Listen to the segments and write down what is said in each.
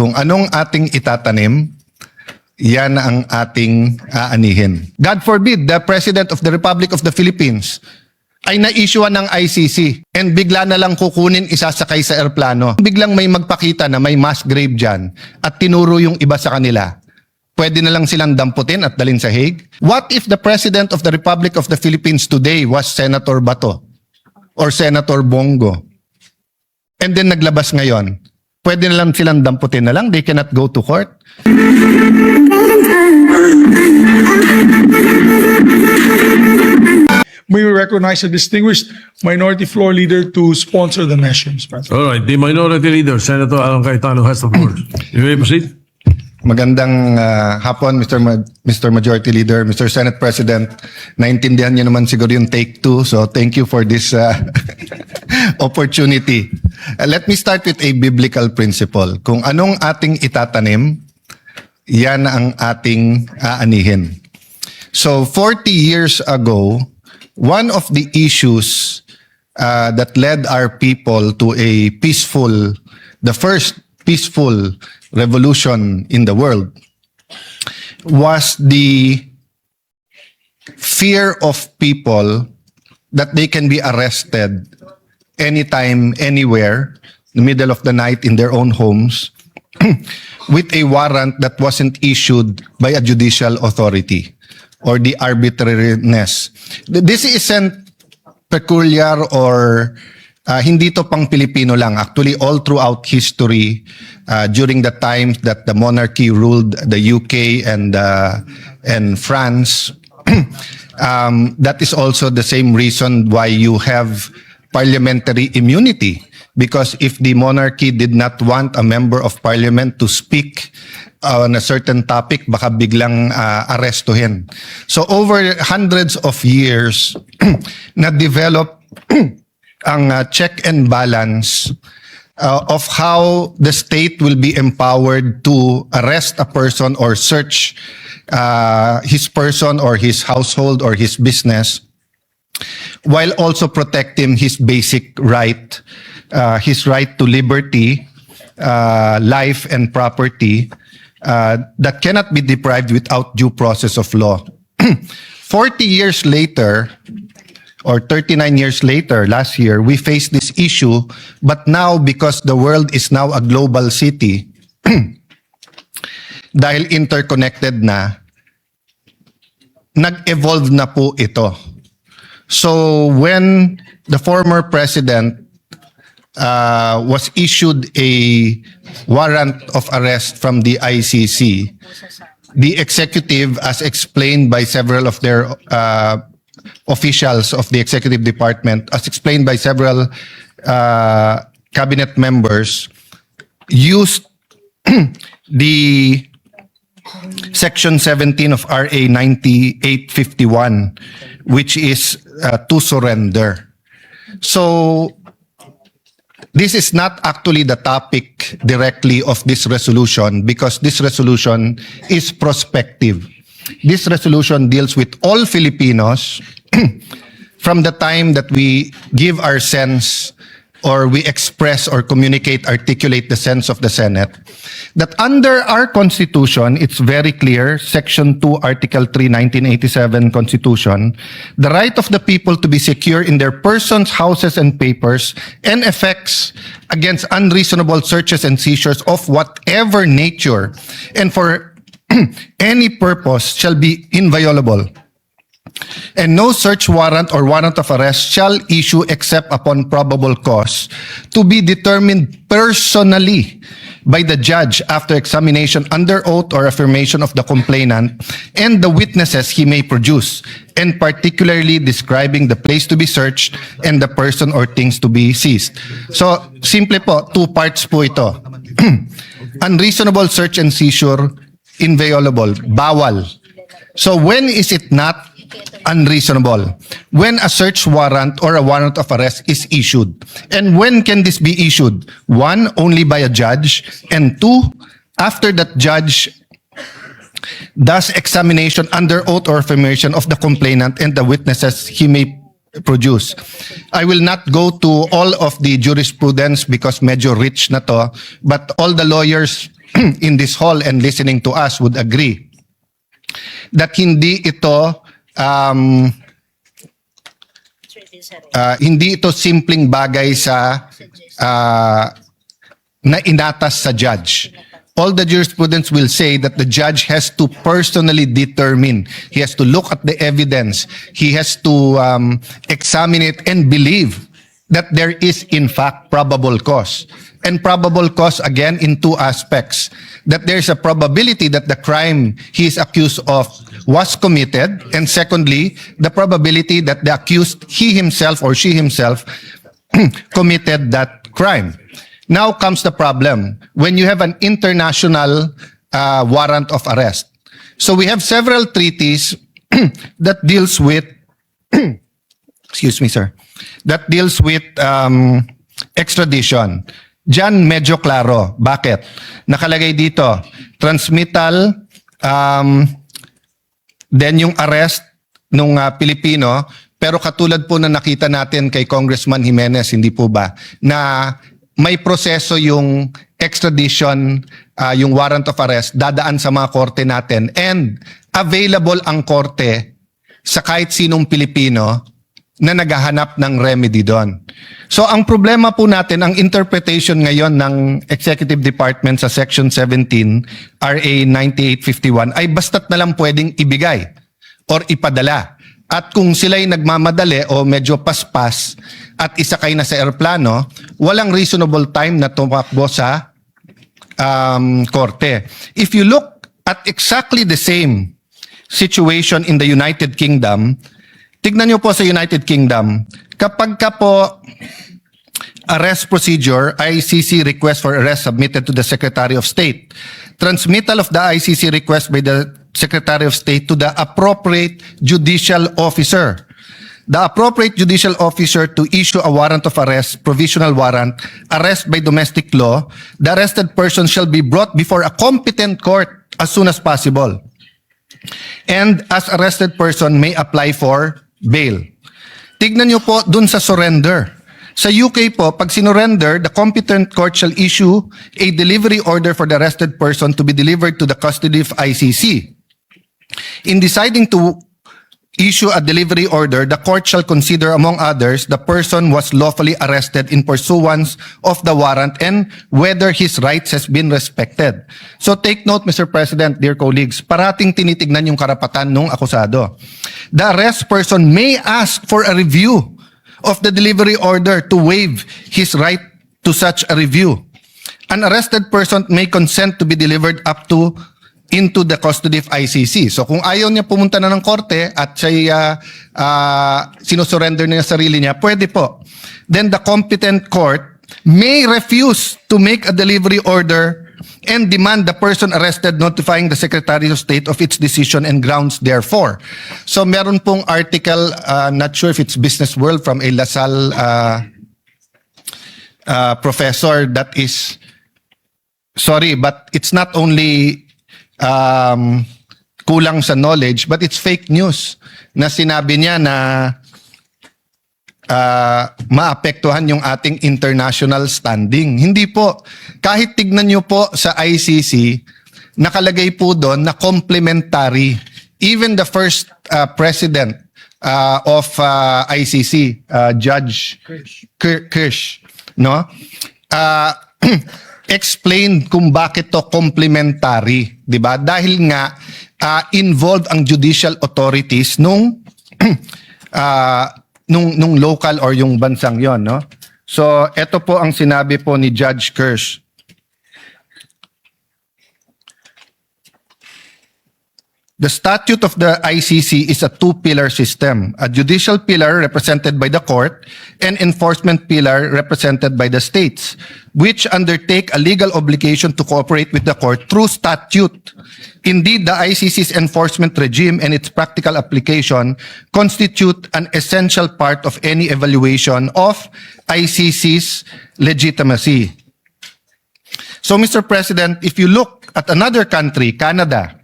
Kung anong ating itatanim, yan ang ating aanihin. God forbid, the President of the Republic of the Philippines ay na-issuean ng ICC and bigla na lang kukunin isasakay sa aeroplano. Biglang may magpakita na may mass grave dyan at tinuro yung iba sa kanila. Pwede na lang silang damputin at dalhin sa Hague? What if the President of the Republic of the Philippines today was Senator Bato or Senator Bongo? And then naglabas ngayon. Pwede na lang silang damputin na lang? They cannot go to court? May we recognize a distinguished minority floor leader to sponsor the measure, Mr. President. All right, the minority leader, Senator Alan Cayetano, has the floor. You may proceed. Magandang hapon, Mr. Majority Leader, Mr. Senate President. Naintindihan niyo naman siguro yung take two, so thank you for this opportunity. Let me start with a biblical principle. Kung anong ating itatanim, yan ang ating aanihin. So 40 years ago, one of the issues that led our people to a peaceful, the first peaceful revolution in the world was the fear of people that they can be arrested anytime, anywhere, in the middle of the night in their own homes with a warrant that wasn't issued by a judicial authority or the arbitrariness. This isn't peculiar or hindi to pang Pilipino lang. Actually, all throughout history, during the times that the monarchy ruled the UK and France, that is also the same reason why you have parliamentary immunity. Because if the monarchy did not want a member of parliament to speak on a certain topic, baka biglang arestuhin. So over hundreds of years, na-develop ang check and balance of how the state will be empowered to arrest a person or search his person or his household or his business, while also protecting his basic right, his right to liberty, life and property that cannot be deprived without due process of law. 40 years later, or 39 years later, last year, we faced this issue, but now because the world is now a global city, dahil interconnected na, nag-evolve na po ito. So when the former president was issued a warrant of arrest from the ICC, the executive, as explained by several of their officials of the executive department, as explained by several cabinet members, used the Section 17 of RA 9851, which is to surrender. So this is not actually the topic directly of this resolution because this resolution is prospective. This resolution deals with all Filipinos from the time that we give our sense or we express or communicate, articulate the sense of the Senate, that under our Constitution, it's very clear, Section 2, Article 3, 1987 Constitution, the right of the people to be secure in their persons, houses, and papers, and effects against unreasonable searches and seizures of whatever nature, and for any purpose shall be inviolable. And no search warrant or warrant of arrest shall issue except upon probable cause to be determined personally by the judge after examination under oath or affirmation of the complainant and the witnesses he may produce, and particularly describing the place to be searched and the person or things to be seized. So, simple po, two parts po ito. Unreasonable search and seizure, inviolable, bawal. So when is it not unreasonable? When a search warrant or a warrant of arrest is issued. And when can this be issued? One, only by a judge. And two, after that judge does examination under oath or affirmation of the complainant and the witnesses he may produce. I will not go to all of the jurisprudence because medyo rich na to, but all the lawyers in this hall and listening to us would agree that hindi ito simpleng bagay sa na inatas sa judge. All the jurisprudence will say that the judge has to personally determine. He has to look at the evidence. He has to examine it and believe that there is in fact probable cause. And probable cause again in two aspects. That there is a probability that the crime he is accused of was committed, and secondly, the probability that the accused, he himself or she himself, committed that crime. Now comes the problem when you have an international warrant of arrest. So we have several treaties that deals with excuse me, sir, that deals with extradition. Diyan medyo klaro. Bakit? Nakalagay dito, transmittal, then yung arrest nung Pilipino, pero katulad po na nakita natin kay Congressman Jimenez, hindi po ba, na may proseso yung extradition, yung warrant of arrest, dadaan sa mga korte natin, and available ang korte sa kahit sinong Pilipino na naghahanap ng remedy doon. So ang problema po natin, ang interpretation ngayon ng Executive Department sa Section 17, RA 9851, ay basta't na lang pwedeng ibigay or ipadala. At kung sila'y nagmamadali o medyo paspas at isakay na sa eroplano, walang reasonable time na tumakbo sa korte. If you look at exactly the same situation in the United Kingdom, tignan nyo po sa United Kingdom, kapag ka po arrest procedure, ICC request for arrest submitted to the Secretary of State. Transmittal of the ICC request by the Secretary of State to the appropriate judicial officer. The appropriate judicial officer to issue a warrant of arrest, provisional warrant, arrest by domestic law, the arrested person shall be brought before a competent court as soon as possible. And as arrested person may apply for bail. Tignan nyo po dun sa surrender. Sa UK po, pag sinurrender, the competent court shall issue a delivery order for the arrested person to be delivered to the custody of ICC. In deciding to issue a delivery order, the court shall consider, among others, the person was lawfully arrested in pursuance of the warrant and whether his rights has been respected. So take note, Mr. President, dear colleagues, parating tinitignan yung karapatan ng akusado. The arrest person may ask for a review of the delivery order to waive his right to such a review. An arrested person may consent to be delivered up to into the custody of ICC. So kung ayaw niya pumunta na ng korte at siya sinusurrender niya sarili niya, pwede po. Then the competent court may refuse to make a delivery order and demand the person arrested notifying the Secretary of State of its decision and grounds therefore. So meron pong article, not sure if it's Business World, from a LaSalle professor that is, sorry, but it's not only kulang sa knowledge, but it's fake news na sinabi niya na maapektuhan yung ating international standing. Hindi po. Kahit tignan nyo po sa ICC, nakalagay po doon na complementary. Even the first president of ICC, Judge Kirsch, no? Explain kung bakit to complementary, 'di ba? Dahil nga involved ang judicial authorities nung local or yung bansang 'yon, no? So, ito po ang sinabi po ni Judge Kirsch. The statute of the ICC is a two-pillar system, a judicial pillar represented by the court and enforcement pillar represented by the states, which undertake a legal obligation to cooperate with the court through statute. Indeed, the ICC's enforcement regime and its practical application constitute an essential part of any evaluation of ICC's legitimacy. So, Mr. President, if you look at another country, Canada,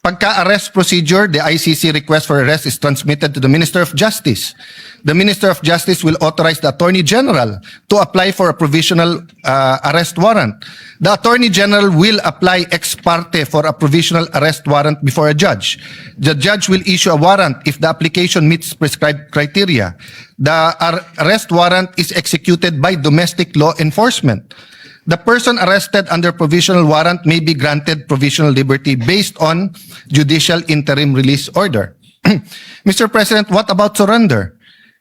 Pagka-arrest procedure, the ICC request for arrest is transmitted to the Minister of Justice. The Minister of Justice will authorize the Attorney General to apply for a provisional arrest warrant. The Attorney General will apply ex parte for a provisional arrest warrant before a judge. The judge will issue a warrant if the application meets prescribed criteria. The arrest warrant is executed by domestic law enforcement. The person arrested under provisional warrant may be granted provisional liberty based on judicial interim release order. Mr. President, what about surrender?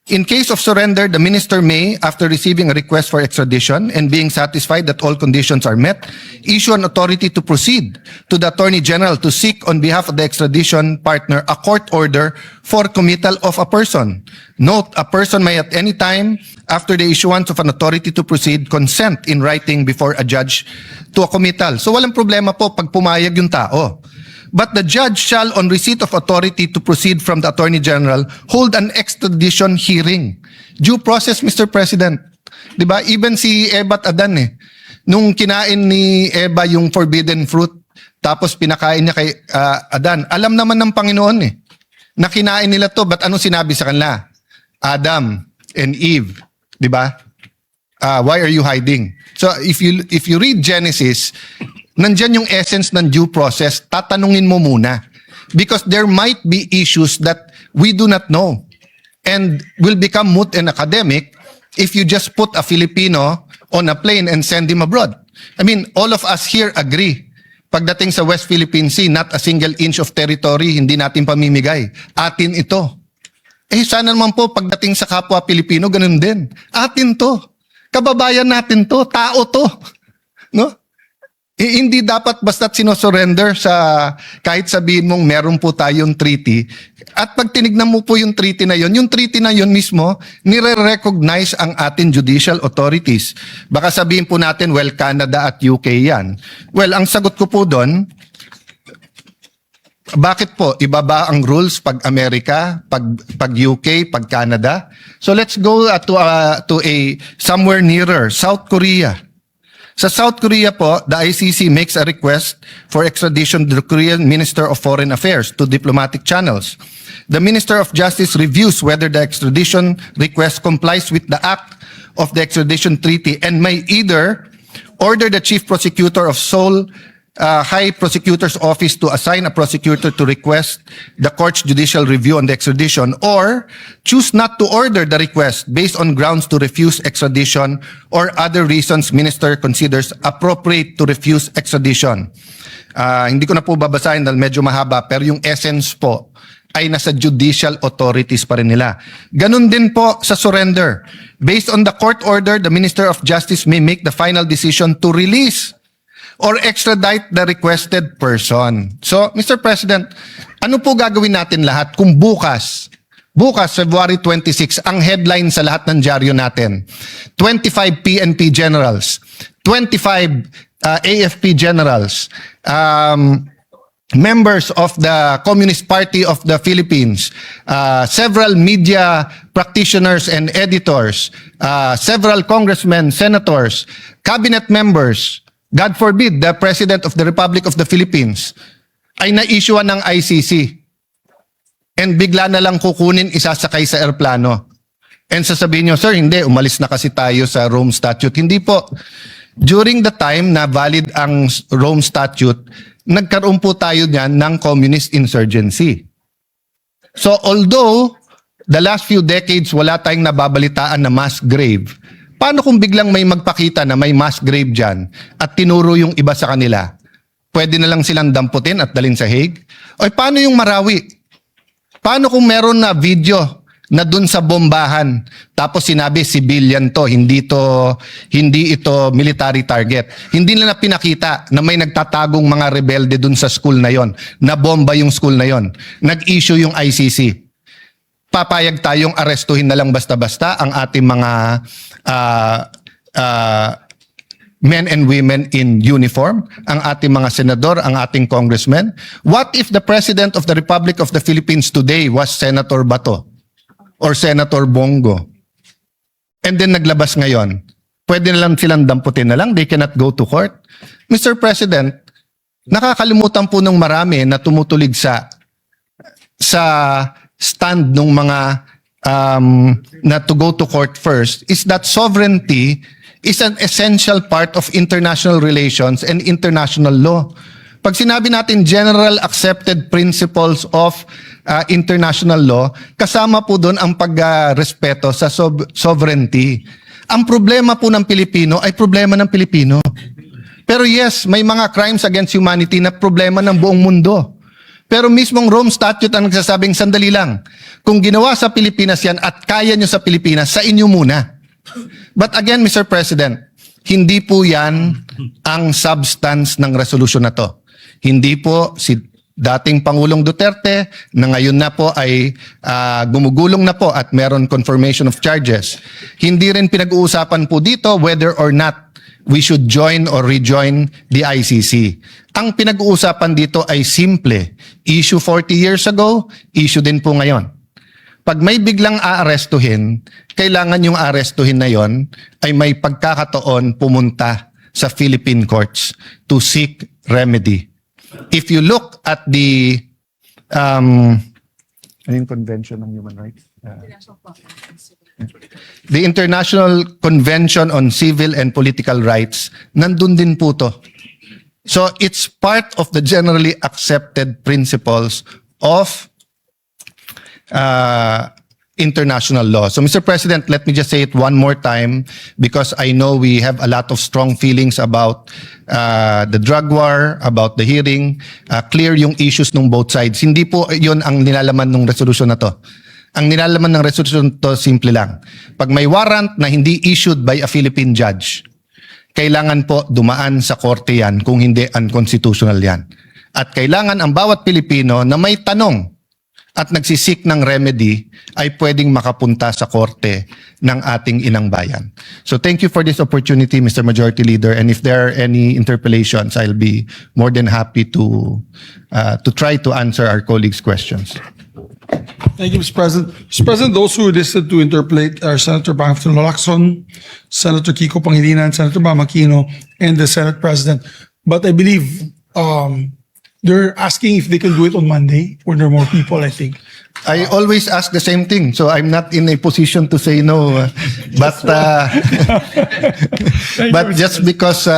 In case of surrender, the minister may, after receiving a request for extradition and being satisfied that all conditions are met, issue an authority to proceed to the Attorney General to seek on behalf of the extradition partner a court order for committal of a person. Note, a person may at any time after the issuance of an authority to proceed consent in writing before a judge to a committal. So walang problema po pag pumayag yung tao. But the judge shall, on receipt of authority to proceed from the Attorney General, hold an extradition hearing. Due process, Mr. President. Diba? Even si Eva at Adan nung kinain ni Eva yung forbidden fruit, tapos pinakain niya kay Adan, alam naman ng Panginoon na kinain nila to, but ano sinabi sa kanila? Adam and Eve. Diba? Why are you hiding? So if you read Genesis, nandyan yung essence ng due process, tatanungin mo muna. Because there might be issues that we do not know and will become moot and academic if you just put a Filipino on a plane and send him abroad. I mean, all of us here agree. Pagdating sa West Philippine Sea, not a single inch of territory hindi natin pamimigay. Atin ito. Sana naman po pagdating sa kapwa Pilipino, ganun din. Atin to. Kababayan natin to. Tao to. No? Hindi dapat basta't sinosurrender sa kahit sabihin mong meron po tayong treaty. At pag tinignan mo po yung treaty na yun mismo, nire-recognize ang ating judicial authorities. Baka sabihin po natin, well, Canada at UK yan. Well, ang sagot ko po doon, bakit po ibaba ang rules pag Amerika, pag UK, pag Canada? So let's go to a somewhere nearer, South Korea. Sa South Korea po, the ICC makes a request for extradition to the Korean Minister of Foreign Affairs to diplomatic channels. The Minister of Justice reviews whether the extradition request complies with the act of the extradition treaty and may either order the Chief Prosecutor of Seoul High Prosecutor's Office to assign a prosecutor to request the court's judicial review on the extradition or choose not to order the request based on grounds to refuse extradition or other reasons minister considers appropriate to refuse extradition. Hindi ko na po babasahin dahil medyo mahaba pero yung essence po ay nasa judicial authorities pa rin nila. Ganun din po sa surrender. Based on the court order, the Minister of Justice may make the final decision to release or extradite the requested person. So, Mr. President, ano po gagawin natin lahat kung bukas, February 26, ang headline sa lahat ng dyaryo natin, 25 PNP generals, 25 AFP generals, members of the Communist Party of the Philippines, several media practitioners and editors, several congressmen, senators, cabinet members, God forbid, the President of the Republic of the Philippines ay na-issuean ng ICC and bigla na lang kukunin isasakay sa aeroplano. And sasabihin nyo, sir, hindi, umalis na kasi tayo sa Rome Statute. Hindi po. During the time na valid ang Rome Statute, nagkaroon po tayo niyan ng communist insurgency. So although the last few decades wala tayong nababalitaan na mass grave, paano kung biglang may magpakita na may mass grave dyan at tinuro yung iba sa kanila? Pwede na lang silang damputin at dalhin sa Hague? O paano yung Marawi? Paano kung meron na video na dun sa bombahan tapos sinabi civilian to, hindi ito military target. Hindi nila pinakita na may nagtatagong mga rebelde dun sa school na yon, na bomba yung school na yon. Nag-issue yung ICC. Papayag tayong arestuhin na lang basta-basta ang ating mga men and women in uniform, ang ating mga senador, ang ating congressmen? What if the President of the Republic of the Philippines today was Senator Bato or Senator Bongo? And then naglabas ngayon, pwede na lang silang damputin na lang, they cannot go to court? Mr. President, Nakakalimutan po ng marami na tumutulig sa stand ng mga na to go to court first is that sovereignty is an essential part of international relations and international law. Pag sinabi natin general accepted principles of international law, kasama po doon ang pagrespeto sa sovereignty. Ang problema po ng Pilipino ay problema ng Pilipino. Pero yes, may mga crimes against humanity na problema ng buong mundo. Pero mismong Rome Statute ang nagsasabing, sandali lang, kung ginawa sa Pilipinas yan at kaya nyo sa Pilipinas, sa inyo muna. But again, Mr. President, hindi po yan ang substance ng resolution na to. Hindi po si dating Pangulong Duterte na ngayon na po ay gumugulong na po at meron confirmation of charges. Hindi rin pinag-uusapan po dito whether or not we should join or rejoin the ICC. Ang pinag-uusapan dito ay simple. Issue 40 years ago, issue din po ngayon. Pag may biglang aarestuhin, kailangan yung aarestuhin na yon ay may pagkakataon pumunta sa Philippine courts to seek remedy. If you look at the Convention on Human Rights? The International Convention on Civil and Political Rights, nandun din po to. So it's part of the generally accepted principles of international law. So Mr. President, let me just say it one more time because I know we have a lot of strong feelings about the drug war, about the hearing. Clear yung issues ng both sides. Hindi po yun ang nilalaman ng resolution na to. Ang nilalaman ng resolution to, simple lang. Pag may warrant na hindi issued by a Philippine judge, kailangan po dumaan sa korte yan, kung hindi unconstitutional yan. At kailangan ang bawat Pilipino na may tanong at nagsisik ng remedy ay pwedeng makapunta sa korte ng ating inang bayan. So thank you for this opportunity, Mr. Majority Leader. And if there are any interpellations, I'll be more than happy to try to answer our colleagues' questions. Thank you, Mr. President. Mr. President, those who listed to interpolate are Senator Bangafton Lacson, Senator Kiko Pangilinan, Senator Bam Aquino, and the Senate President. But I believe they're asking if they can do it on Monday when there are more people, I think. I always ask the same thing, so I'm not in a position to say no. But just because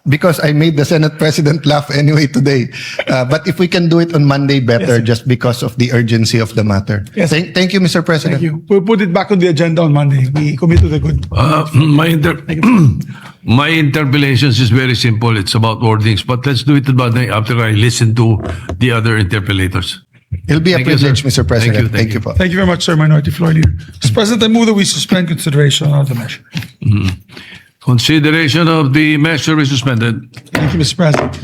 because I made the Senate President laugh anyway today. But if we can do it on Monday, better, just because of the urgency of the matter. Yes. Thank you, Mr. President. Thank you. We'll put it back on the agenda on Monday. We commit to the good. My interpellations is very simple. It's about wordings, but let's do it about after I listen to the other interpellators. It'll be a Thank you, sir. privilege, Mr. President. Thank you. po. Thank you very much, sir, Minority Floor Leader. Mr. President, I move that we suspend consideration of the measure. Consideration of the measure is suspended. Thank you, Mr. President.